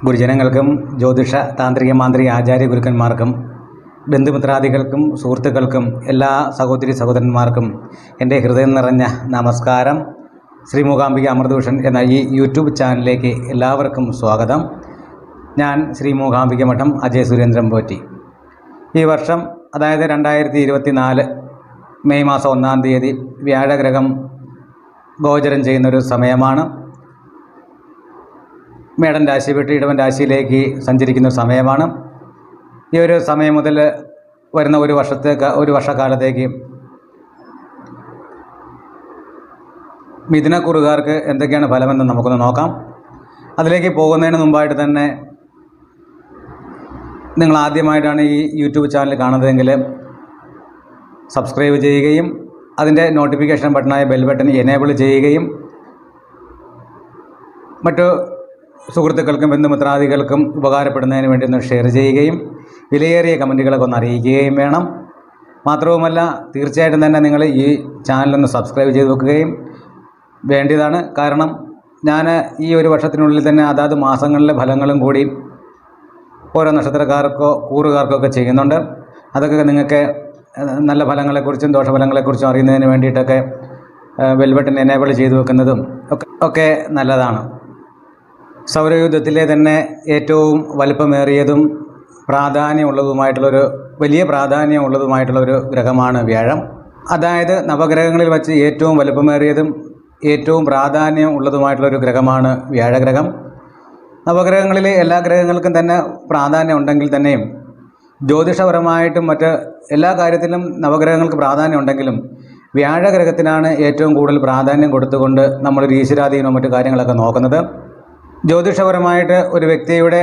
ഗുരുജനങ്ങൾക്കും ജ്യോതിഷ താന്ത്രിക മാന്ത്രിക ആചാര്യ ഗുരുക്കന്മാർക്കും ബന്ധുമിത്രാദികൾക്കും സുഹൃത്തുക്കൾക്കും എല്ലാ സഹോദരി സഹോദരന്മാർക്കും എൻ്റെ ഹൃദയം നിറഞ്ഞ നമസ്കാരം. ശ്രീ മൂകാംബിക അമൃതഭൂഷൺ എന്ന ഈ യൂട്യൂബ് ചാനലിലേക്ക് എല്ലാവർക്കും സ്വാഗതം. ഞാൻ ശ്രീ മൂകാംബിക മഠം അജയ് സുരേന്ദ്രൻ പോറ്റി. ഈ വർഷം അതായത് 2024 മെയ് മാസം 1-ാം തീയതി വ്യാഴഗ്രഹം ഗോചരം ചെയ്യുന്നൊരു സമയമാണ്. മേടൻ രാശി വിട്ട് ഇടവൻ രാശിയിലേക്ക് സഞ്ചരിക്കുന്ന സമയമാണ്. ഈ ഒരു സമയം മുതൽ വരുന്ന ഒരു വർഷക്കാലത്തേക്ക് മിഥുനക്കുറുകാർക്ക് എന്തൊക്കെയാണ് ഫലമെന്ന് നമുക്കൊന്ന് നോക്കാം. അതിലേക്ക് പോകുന്നതിന് മുമ്പായിട്ട് തന്നെ നിങ്ങൾ ആദ്യമായിട്ടാണ് ഈ യൂട്യൂബ് ചാനൽ കാണുന്നതെങ്കിൽ സബ്സ്ക്രൈബ് ചെയ്യുകയും അതിൻ്റെ നോട്ടിഫിക്കേഷൻ ബട്ടണായ ബെൽ ബട്ടൺ എനേബിൾ ചെയ്യുകയും മറ്റു സുഹൃത്തുക്കൾക്കും ബന്ധുമിത്രാദികൾക്കും ഉപകാരപ്പെടുന്നതിന് വേണ്ടി ഒന്ന് ഷെയർ ചെയ്യുകയും വിലയേറിയ കമൻറ്റുകളൊക്കെ ഒന്ന് അറിയിക്കുകയും വേണം. മാത്രവുമല്ല, തീർച്ചയായിട്ടും തന്നെ നിങ്ങൾ ഈ ചാനലൊന്ന് സബ്സ്ക്രൈബ് ചെയ്ത് വെക്കുകയും വേണ്ടിയതാണ്. കാരണം ഞാൻ ഈ ഒരു വർഷത്തിനുള്ളിൽ തന്നെ അതാത് മാസങ്ങളിലെ ഫലങ്ങളും കൂടി ഓരോ നക്ഷത്രക്കാർക്കോ കൂറുകാർക്കോ ഒക്കെ ചെയ്യുന്നുണ്ട്. അതൊക്കെ നിങ്ങൾക്ക് നല്ല ഫലങ്ങളെക്കുറിച്ചും ദോഷഫലങ്ങളെക്കുറിച്ചും അറിയുന്നതിന് വേണ്ടിയിട്ടൊക്കെ ബെൽ ബട്ടൺ എനേബിൾ ചെയ്തു വെക്കുന്നതും ഒക്കെ നല്ലതാണ്. സൗരയൂഥത്തിലെ തന്നെ ഏറ്റവും വലുപ്പമേറിയതും വലിയ പ്രാധാന്യമുള്ളതുമായിട്ടുള്ളൊരു ഗ്രഹമാണ് വ്യാഴം. അതായത് നവഗ്രഹങ്ങളിൽ വച്ച് ഏറ്റവും വലുപ്പമേറിയതും ഏറ്റവും പ്രാധാന്യം ഉള്ളതുമായിട്ടുള്ളൊരു ഗ്രഹമാണ് വ്യാഴഗ്രഹം. നവഗ്രഹങ്ങളിലെ എല്ലാ ഗ്രഹങ്ങൾക്കും തന്നെ പ്രാധാന്യം ഉണ്ടെങ്കിൽ തന്നെയും ജ്യോതിഷപരമായിട്ടും മറ്റ് എല്ലാ കാര്യത്തിലും നവഗ്രഹങ്ങൾക്ക് പ്രാധാന്യം ഉണ്ടെങ്കിലും വ്യാഴഗ്രഹത്തിനാണ് ഏറ്റവും കൂടുതൽ പ്രാധാന്യം കൊടുത്തുകൊണ്ട് നമ്മളൊരു ഈശ്വരാധീനവും മറ്റു കാര്യങ്ങളൊക്കെ നോക്കുന്നത്. ജ്യോതിഷപരമായിട്ട് ഒരു വ്യക്തിയുടെ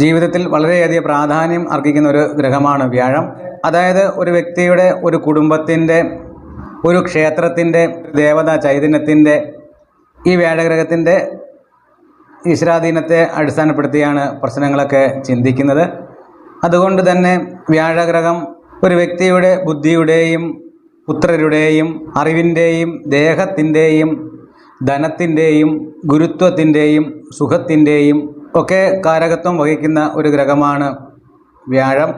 ജീവിതത്തിൽ വളരെയധികം പ്രാധാന്യം അർഹിക്കുന്ന ഒരു ഗ്രഹമാണ് വ്യാഴം. അതായത് ഒരു വ്യക്തിയുടെ, ഒരു കുടുംബത്തിൻ്റെ, ഒരു ക്ഷേത്രത്തിൻ്റെ, ദേവതാ ചൈതന്യത്തിൻ്റെ, ഈ വ്യാഴഗ്രഹത്തിൻ്റെ ഈശ്വരാധീനത്തെ അടിസ്ഥാനപ്പെടുത്തിയാണ് പ്രശ്നങ്ങളൊക്കെ ചിന്തിക്കുന്നത്. അതുകൊണ്ട് തന്നെ വ്യാഴഗ്രഹം ഒരു വ്യക്തിയുടെ ബുദ്ധിയുടെയും പുത്രരുടെയും അറിവിൻ്റെയും ദേഹത്തിൻ്റെയും ധനത്തിൻ്റെയും ഗുരുത്വത്തിൻ്റെയും സുഖത്തിൻ്റെയും ഒക്കെ കാരകത്വം വഹിക്കുന്ന ഒരു ഗ്രഹമാണ് വ്യാഴം.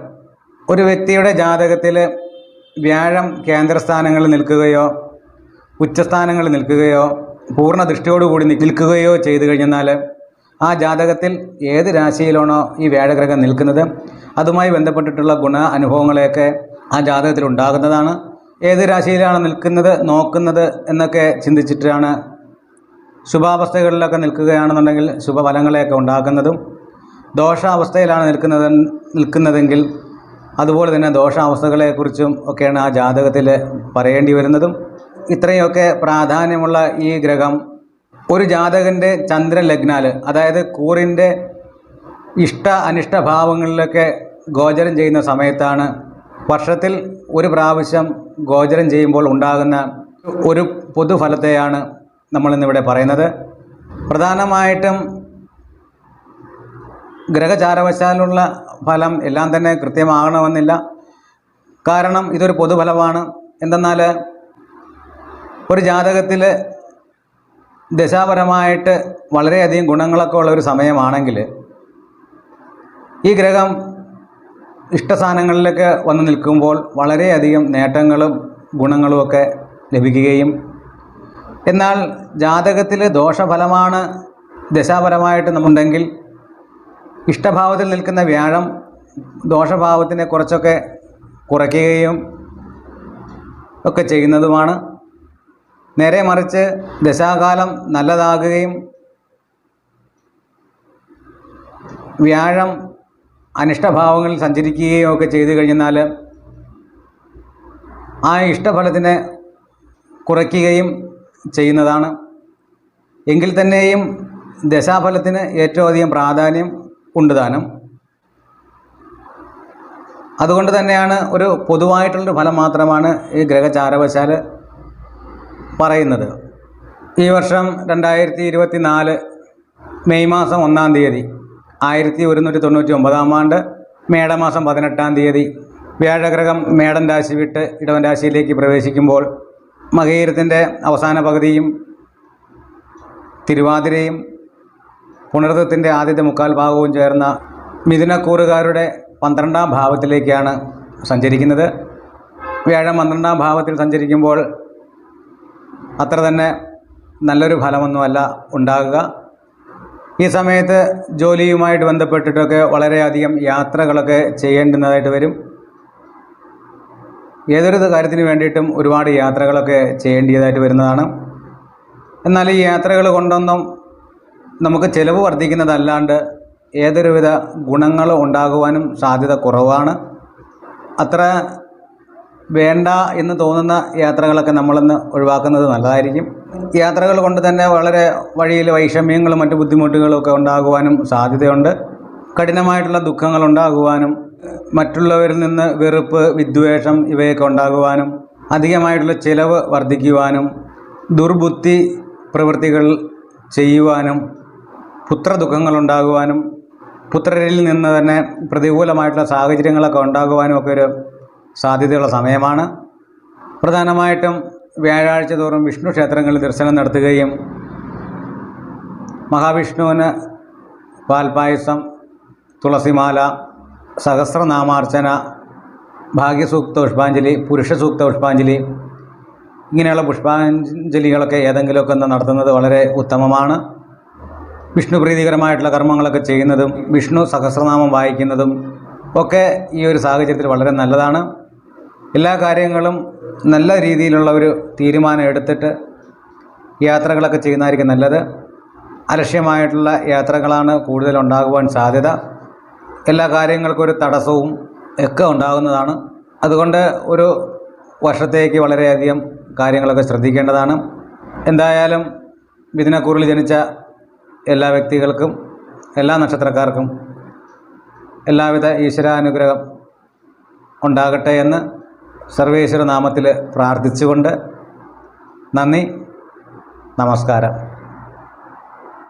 ഒരു വ്യക്തിയുടെ ജാതകത്തിൽ വ്യാഴം കേന്ദ്രസ്ഥാനങ്ങളിൽ നിൽക്കുകയോ ഉച്ചസ്ഥാനങ്ങളിൽ നിൽക്കുകയോ പൂർണ്ണ ദൃഷ്ടിയോടുകൂടി നിൽക്കുകയോ ചെയ്തു കഴിഞ്ഞാൽ ആ ജാതകത്തിൽ ഏത് രാശിയിലാണോ ഈ വ്യാഴഗ്രഹം നിൽക്കുന്നത് അതുമായി ബന്ധപ്പെട്ടിട്ടുള്ള ഗുണ അനുഭവങ്ങളെയൊക്കെ ആ ജാതകത്തിൽ ഉണ്ടാകുന്നതാണ്. ഏത് രാശിയിലാണ് നിൽക്കുന്നത് നോക്കുന്നത് എന്നൊക്കെ ചിന്തിച്ചിട്ടാണ് ശുഭാവസ്ഥകളിലൊക്കെ നിൽക്കുകയാണെന്നുണ്ടെങ്കിൽ ശുഭഫലങ്ങളെയൊക്കെ ഉണ്ടാക്കുന്നതും, ദോഷാവസ്ഥയിലാണ് നിൽക്കുന്നതെങ്കിൽ അതുപോലെ തന്നെ ദോഷാവസ്ഥകളെക്കുറിച്ചും ഒക്കെയാണ് ആ ജാതകത്തിൽ പറയേണ്ടി വരുന്നതും. ഇത്രയൊക്കെ പ്രാധാന്യമുള്ള ഈ ഗ്രഹം ഒരു ജാതകൻ്റെ ചന്ദ്രലഗ്നാൽ, അതായത് കൂറിൻ്റെ ഇഷ്ട അനിഷ്ടഭാവങ്ങളിലൊക്കെ ഗോചരം ചെയ്യുന്ന സമയത്താണ് വർഷത്തിൽ ഒരു പ്രാവശ്യം ഗോചരം ചെയ്യുമ്പോൾ ഉണ്ടാകുന്ന ഒരു പൊതുഫലത്തെയാണ് നമ്മളിന്നിവിടെ പറയുന്നത്. പ്രധാനമായിട്ടും ഗ്രഹചാരവശാലുള്ള ഫലം എല്ലാം തന്നെ കൃത്യമാകണമെന്നില്ല. കാരണം ഇതൊരു പൊതുഫലമാണ്. എന്തെന്നാൽ ഒരു ജാതകത്തിൽ ദശാപരമായിട്ട് വളരെയധികം ഗുണങ്ങളൊക്കെ ഉള്ള ഒരു സമയമാണെങ്കിൽ ഈ ഗ്രഹം ഇഷ്ടസ്ഥാനങ്ങളിലൊക്കെ വന്നു നിൽക്കുമ്പോൾ വളരെയധികം നേട്ടങ്ങളും ഗുണങ്ങളുമൊക്കെ ലഭിക്കുകയും, എന്നാൽ ജാതകത്തിൽ ദോഷഫലമാണ് ദശാപരമായിട്ട് നമുണ്ടെങ്കിൽ ഇഷ്ടഭാവത്തിൽ നിൽക്കുന്ന വ്യാഴം ദോഷഭാവത്തിനെ കുറച്ചൊക്കെ കുറയ്ക്കുകയും ഒക്കെ ചെയ്യുന്നതുമാണ്. നേരെ മറിച്ച് ദശാകാലം നല്ലതാകുകയും വ്യാഴം അനിഷ്ടഭാവങ്ങളിൽ സഞ്ചരിക്കുകയും ഒക്കെ ചെയ്തു കഴിഞ്ഞാൽ ആ ഇഷ്ടഫലത്തിനെ കുറയ്ക്കുകയും ചെയ്യുന്നതാണ്. എങ്കിൽ തന്നെയും ദശാഫലത്തിന് ഏറ്റവും അധികം പ്രാധാന്യം ഉണ്ട് താനും. അതുകൊണ്ട് തന്നെയാണ് ഒരു പൊതുവായിട്ടുള്ളൊരു ഫലം മാത്രമാണ് ഈ ഗ്രഹചാരവശാൽ പറയുന്നത്. ഈ വർഷം 2024 മെയ് മാസം 1-ാം തീയതി 1199-ാം ആണ്ട് മേടമാസം 18-ാം തീയതി വ്യാഴഗ്രഹം മേടൻ രാശി വിട്ട് ഇടവൻ രാശിയിലേക്ക് പ്രവേശിക്കുമ്പോൾ മകയിരത്തിൻ്റെ അവസാന പകുതിയും തിരുവാതിരയും പുണർദത്തിൻ്റെ ആദ്യത്തെ മുക്കാൽ ഭാഗവും ചേർന്ന മിഥുനക്കൂറുകാരുടെ 12ാം ഭാവത്തിലേക്കാണ് സഞ്ചരിക്കുന്നത്. വ്യാഴം 12ാം ഭാവത്തിൽ സഞ്ചരിക്കുമ്പോൾ അത്ര തന്നെ നല്ലൊരു ഫലമൊന്നുമല്ല ഉണ്ടാകുക. ഈ സമയത്ത് ജോലിയുമായിട്ട് ബന്ധപ്പെട്ടിട്ടൊക്കെ വളരെയധികം യാത്രകളൊക്കെ ചെയ്യേണ്ടുന്നതായിട്ട് വരും. ഏതൊരു കാര്യത്തിന് വേണ്ടിയിട്ടും ഒരുപാട് യാത്രകളൊക്കെ ചെയ്യേണ്ടതായിട്ട് വരുന്നതാണ്. എന്നാൽ ഈ യാത്രകൾ കൊണ്ടൊന്നും നമുക്ക് ചിലവ് വർദ്ധിക്കുന്നതല്ലാണ്ട് ഏതൊരുവിധ ഗുണങ്ങൾ ഉണ്ടാകുവാനും സാധ്യത കുറവാണ്. അത്ര വേണ്ട എന്ന് തോന്നുന്ന യാത്രകളൊക്കെ നമ്മളൊന്ന് ഒഴിവാക്കുന്നത് നല്ലതായിരിക്കും. യാത്രകൾ കൊണ്ട് തന്നെ വളരെ വഴിയിൽ വൈഷമ്യങ്ങളും മറ്റു ബുദ്ധിമുട്ടുകളും ഒക്കെ ഉണ്ടാകുവാനും സാധ്യതയുണ്ട്. കഠിനമായിട്ടുള്ള ദുഃഖങ്ങൾ ഉണ്ടാകുവാനും മറ്റുള്ളവരിൽ നിന്ന് വെറുപ്പ്, വിദ്വേഷം ഇവയൊക്കെ ഉണ്ടാകുവാനും അധികമായിട്ടുള്ള ചിലവ് വർദ്ധിക്കുവാനും ദുർബുദ്ധി പ്രവൃത്തികൾ ചെയ്യുവാനും പുത്രദുഃഖങ്ങൾ ഉണ്ടാകുവാനും പുത്രരിൽ നിന്ന് തന്നെ പ്രതികൂലമായിട്ടുള്ള സാഹചര്യങ്ങളൊക്കെ ഉണ്ടാകുവാനും ഒക്കെ ഒരു സാധ്യതയുള്ള സമയമാണ്. പ്രധാനമായിട്ടും വ്യാഴാഴ്ച തോറും വിഷ്ണു ക്ഷേത്രങ്ങളിൽ ദർശനം നടത്തുകയും മഹാവിഷ്ണുവിന് പാൽപായസം, തുളസിമാല, സഹസ്രനാമാർച്ചന, ഭാഗ്യസൂക്ത പുഷ്പാഞ്ജലി, പുരുഷസൂക്ത പുഷ്പാഞ്ജലി ഇങ്ങനെയുള്ള പുഷ്പാഞ്ജലികളൊക്കെ ഏതെങ്കിലുമൊക്കെ ഒന്ന് നടത്തുന്നത് വളരെ ഉത്തമമാണ്. വിഷ്ണു പ്രീതികരമായിട്ടുള്ള കർമ്മങ്ങളൊക്കെ ചെയ്യുന്നതും വിഷ്ണു സഹസ്രനാമം വായിക്കുന്നതും ഒക്കെ ഈ ഒരു സാഹചര്യത്തിൽ വളരെ നല്ലതാണ്. എല്ലാ കാര്യങ്ങളും നല്ല രീതിയിലുള്ള ഒരു തീരുമാനം എടുത്തിട്ട് യാത്രകളൊക്കെ ചെയ്യുന്നതായിരിക്കും നല്ലത്. അലക്ഷ്യമായിട്ടുള്ള യാത്രകളാണ് കൂടുതൽ ഉണ്ടാകുവാൻ സാധ്യത. എല്ലാ കാര്യങ്ങൾക്കും ഒരു തടസ്സവും ഒക്കെ ഉണ്ടാകുന്നതാണ്. അതുകൊണ്ട് ഒരു വർഷത്തേക്ക് വളരെയധികം കാര്യങ്ങളൊക്കെ ശ്രദ്ധിക്കേണ്ടതാണ്. എന്തായാലും മിഥുനക്കൂറിൽ ജനിച്ച എല്ലാ വ്യക്തികൾക്കും എല്ലാ നക്ഷത്രക്കാർക്കും എല്ലാവിധ ഈശ്വരാനുഗ്രഹം ഉണ്ടാകട്ടെ എന്ന് സർവേശ്വര നാമത്തിൽ പ്രാർത്ഥിച്ചുകൊണ്ട് നന്ദി, നമസ്കാരം.